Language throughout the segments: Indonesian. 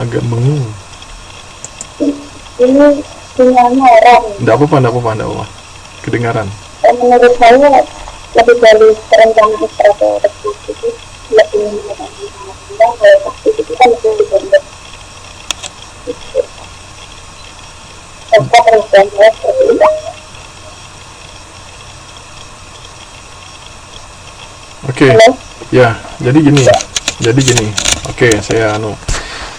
Agak mengung. Ini sinyalnya orang. Enggak apa-apa. Kedengaran. Menurut saya lebih dari perencanaan strategis itu lebih menggunakan kalau taktik itu kan lebih dibentuk. Contoh perencanaan seperti itu. Oke. Ya, jadi gini. Oke, saya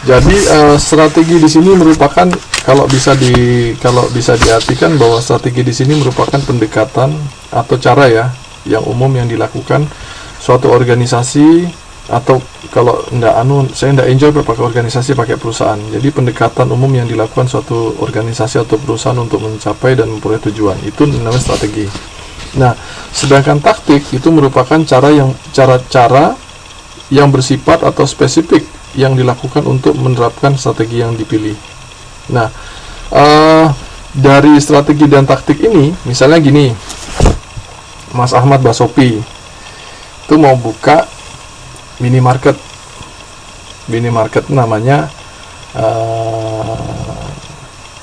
Jadi strategi di sini merupakan kalau bisa diartikan bahwa strategi di sini merupakan pendekatan atau cara ya yang umum yang dilakukan suatu organisasi, atau kalau saya enggak enjoy pakai organisasi, pakai perusahaan. Jadi pendekatan umum yang dilakukan suatu organisasi atau perusahaan untuk mencapai dan memperoleh tujuan, itu namanya strategi. Nah, sedangkan taktik itu merupakan cara yang bersifat atau spesifik yang dilakukan untuk menerapkan strategi yang dipilih. Nah, dari strategi dan taktik ini, misalnya gini, Mas Ahmad Basopi itu mau buka minimarket namanya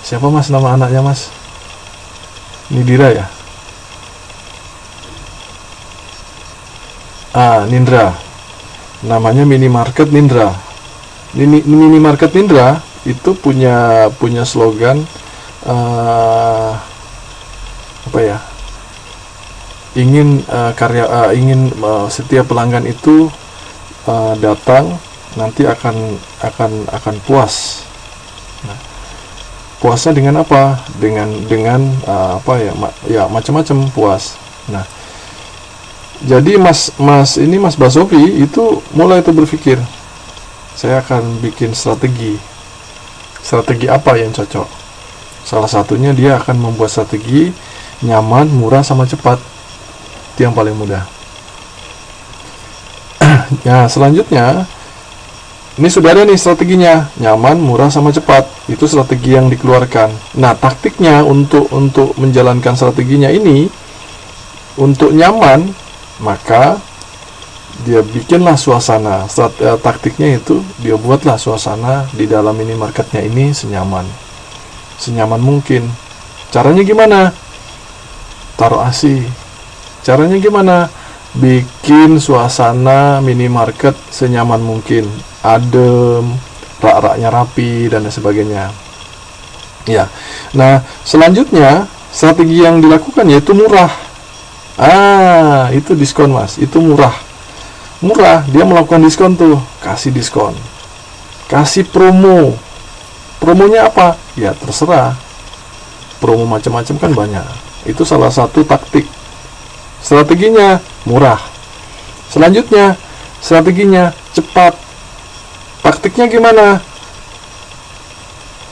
siapa Mas nama anaknya Mas? Nidira ya? Nindra. Namanya minimarket Nindra. Minimarket Nindra itu punya slogan ingin setiap pelanggan itu datang nanti akan puas. Nah, puasnya dengan apa? Dengan macam-macam puas. Nah, jadi Mas Basofi itu mulai berpikir, saya akan bikin strategi apa yang cocok. Salah satunya dia akan membuat strategi nyaman, murah, sama cepat. Itu yang paling mudah. Ya, selanjutnya ini sudah ada nih strateginya, nyaman, murah, sama cepat. Itu strategi yang dikeluarkan. Nah, taktiknya untuk menjalankan strateginya ini, untuk nyaman, maka dia bikinlah suasana. Taktiknya itu dia buatlah suasana di dalam minimarketnya ini senyaman mungkin. Caranya gimana? Taruh AC. Caranya gimana? Bikin suasana minimarket senyaman mungkin, adem, rak-raknya rapi, dan sebagainya. Ya. Nah, selanjutnya strategi yang dilakukan yaitu murah. Itu diskon Mas, itu murah, dia melakukan diskon tuh, kasih diskon, kasih promonya apa? Ya terserah, promo macam-macam kan banyak. Itu salah satu taktik. Strateginya murah. Selanjutnya strateginya cepat. Taktiknya gimana?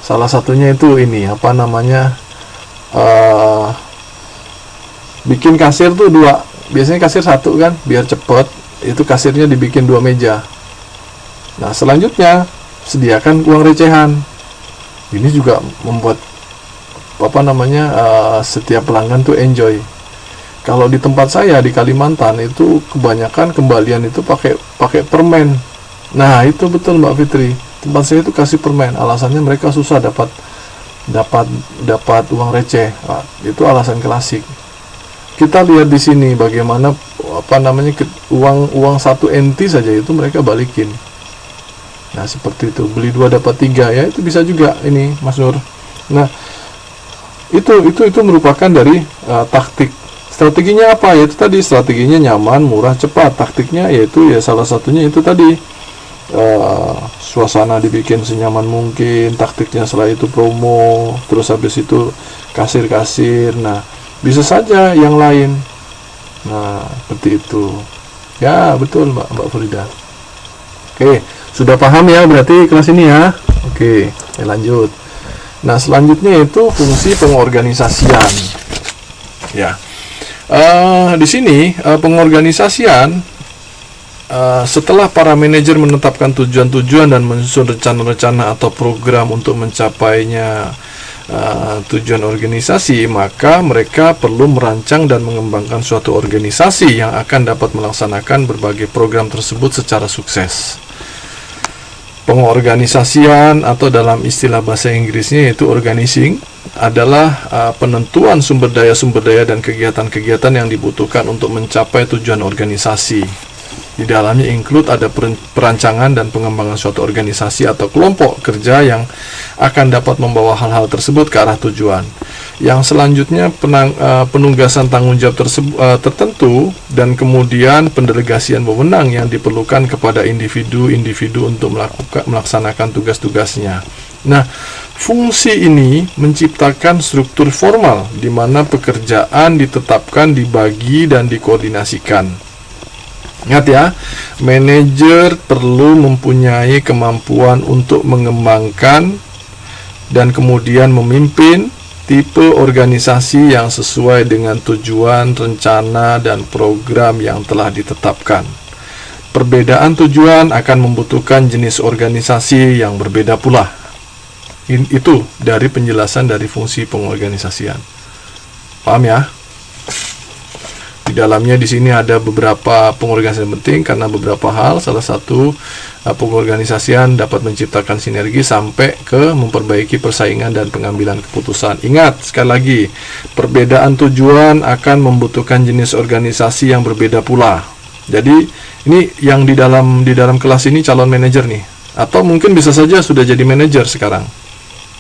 Salah satunya itu ini bikin kasir tuh 2, biasanya kasir 1 kan, biar cepet. Itu kasirnya dibikin 2 meja. Nah, selanjutnya sediakan uang recehan. Ini juga membuat setiap pelanggan tuh enjoy. Kalau di tempat saya di Kalimantan itu kebanyakan kembalian itu pakai permen. Nah, itu betul Mbak Fitri. Tempat saya itu kasih permen. Alasannya mereka susah dapat uang receh. Itu alasan klasik. Kita lihat di sini bagaimana uang 1 NT saja itu mereka balikin. Nah, seperti itu, beli 2 dapat 3 ya, itu bisa juga ini Mas Nur. Nah, itu merupakan dari taktik. Strateginya apa? Yaitu tadi strateginya nyaman, murah, cepat. Taktiknya yaitu salah satunya itu tadi, suasana dibikin senyaman mungkin. Taktiknya setelah itu promo, terus habis itu kasir. Nah, bisa saja yang lain. Nah, seperti itu. Ya, betul Mbak Frida. Oke, sudah paham ya berarti kelas ini ya. Oke, lanjut. Nah, selanjutnya itu fungsi pengorganisasian. Ya. Di sini pengorganisasian, setelah para manajer menetapkan tujuan-tujuan dan menyusun rencana-rencana atau program untuk mencapainya tujuan organisasi, maka mereka perlu merancang dan mengembangkan suatu organisasi yang akan dapat melaksanakan berbagai program tersebut secara sukses. Pengorganisasian atau dalam istilah bahasa Inggrisnya yaitu organizing adalah penentuan sumber daya dan kegiatan-kegiatan yang dibutuhkan untuk mencapai tujuan organisasi. Di dalamnya include ada perancangan dan pengembangan suatu organisasi atau kelompok kerja yang akan dapat membawa hal-hal tersebut ke arah tujuan. Yang selanjutnya penugasan tanggung jawab tertentu dan kemudian pendelegasian wewenang yang diperlukan kepada individu-individu untuk melaksanakan tugas-tugasnya. Nah, fungsi ini menciptakan struktur formal di mana pekerjaan ditetapkan, dibagi, dan dikoordinasikan. Ingat ya, manajer perlu mempunyai kemampuan untuk mengembangkan dan kemudian memimpin tipe organisasi yang sesuai dengan tujuan, rencana, dan program yang telah ditetapkan. Perbedaan tujuan akan membutuhkan jenis organisasi yang berbeda pula. Itu dari penjelasan dari fungsi pengorganisasian. Paham ya? Di dalamnya di sini ada beberapa pengorganisasian penting karena beberapa hal. Salah satu pengorganisasian dapat menciptakan sinergi sampai ke memperbaiki persaingan dan pengambilan keputusan. Ingat sekali lagi, perbedaan tujuan akan membutuhkan jenis organisasi yang berbeda pula. Jadi ini yang di dalam kelas ini calon manajer nih, atau mungkin bisa saja sudah jadi manajer sekarang.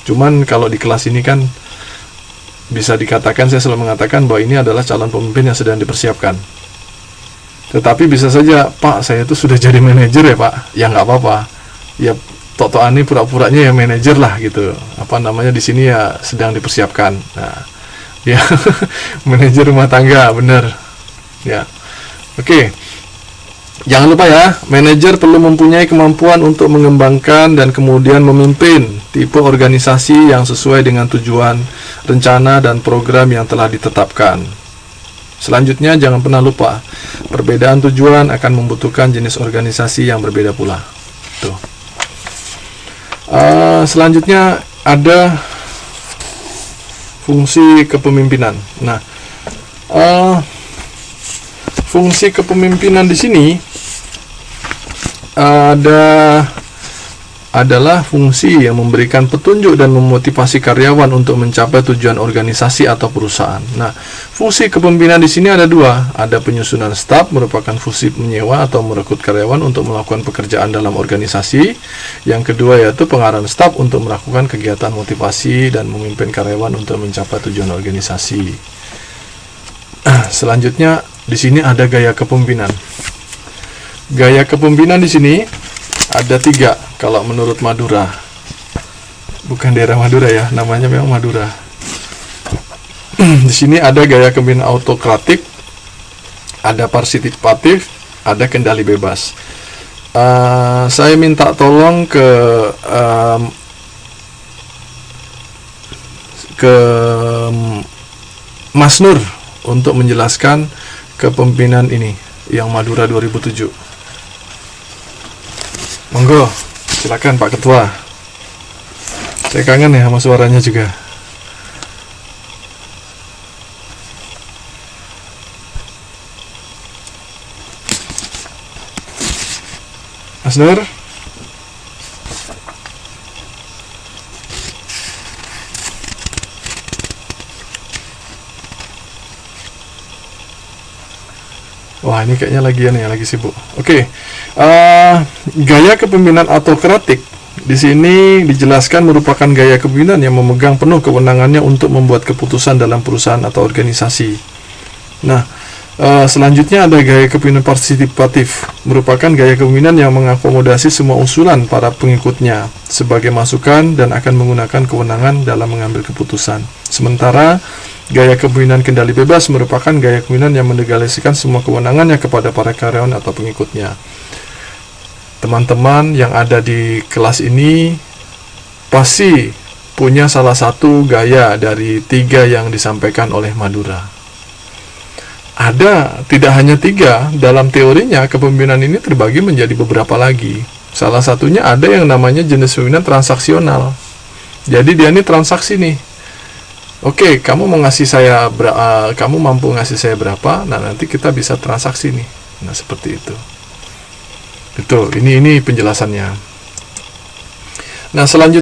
Cuman kalau di kelas ini kan bisa dikatakan, saya selalu mengatakan bahwa ini adalah calon pemimpin yang sedang dipersiapkan. Tetapi bisa saja, Pak, saya itu sudah jadi manajer ya Pak. Ya nggak apa-apa. Ya tok-tokan ini pura-puranya ya manajer lah gitu. Apa namanya di sini ya sedang dipersiapkan. Nah, ya manajer rumah tangga, bener. Ya, oke. Jangan lupa ya, manajer perlu mempunyai kemampuan untuk mengembangkan dan kemudian memimpin tipe organisasi yang sesuai dengan tujuan, rencana, dan program yang telah ditetapkan. Selanjutnya, jangan pernah lupa, perbedaan tujuan akan membutuhkan jenis organisasi yang berbeda pula. Tuh. Selanjutnya ada fungsi kepemimpinan. Nah, fungsi kepemimpinan di sini adalah fungsi yang memberikan petunjuk dan memotivasi karyawan untuk mencapai tujuan organisasi atau perusahaan. Nah, fungsi kepemimpinan di sini ada dua. Ada penyusunan staf, merupakan fungsi menyewa atau merekrut karyawan untuk melakukan pekerjaan dalam organisasi. Yang kedua yaitu pengarahan staf untuk melakukan kegiatan motivasi dan memimpin karyawan untuk mencapai tujuan organisasi. Selanjutnya di sini ada gaya kepemimpinan. Gaya kepemimpinan di sini ada 3 kalau menurut Madura. Bukan daerah Madura ya, namanya memang Madura. Di sini ada gaya kepemimpinan autokratik, ada partisipatif, ada kendali bebas. Saya minta tolong ke Mas Nur untuk menjelaskan kepemimpinan ini yang Madura 2007. Monggo, silakan Pak Ketua. Saya kangen ya sama suaranya juga. Mas Nur. Wah, ini kayaknya lagi sibuk. Oke. Gaya kepemimpinan autokratik di sini dijelaskan merupakan gaya kepemimpinan yang memegang penuh kewenangannya untuk membuat keputusan dalam perusahaan atau organisasi. Nah, selanjutnya ada gaya kepemimpinan partisipatif, merupakan gaya kepemimpinan yang mengakomodasi semua usulan para pengikutnya sebagai masukan dan akan menggunakan kewenangan dalam mengambil keputusan. Sementara gaya kepemimpinan kendali bebas merupakan gaya kepemimpinan yang mendelegasikan semua kewenangannya kepada para karyawan atau pengikutnya. Teman-teman yang ada di kelas ini pasti punya salah satu gaya dari 3 yang disampaikan oleh Madura. Ada, tidak hanya 3, dalam teorinya kepemimpinan ini terbagi menjadi beberapa lagi. Salah satunya ada yang namanya jenis kepemimpinan transaksional. Jadi dia ini transaksi nih. Oke, kamu mau ngasih saya kamu mampu ngasih saya berapa? Nah, nanti kita bisa transaksi nih. Nah, seperti itu. Itu, ini penjelasannya. Nah, selanjutnya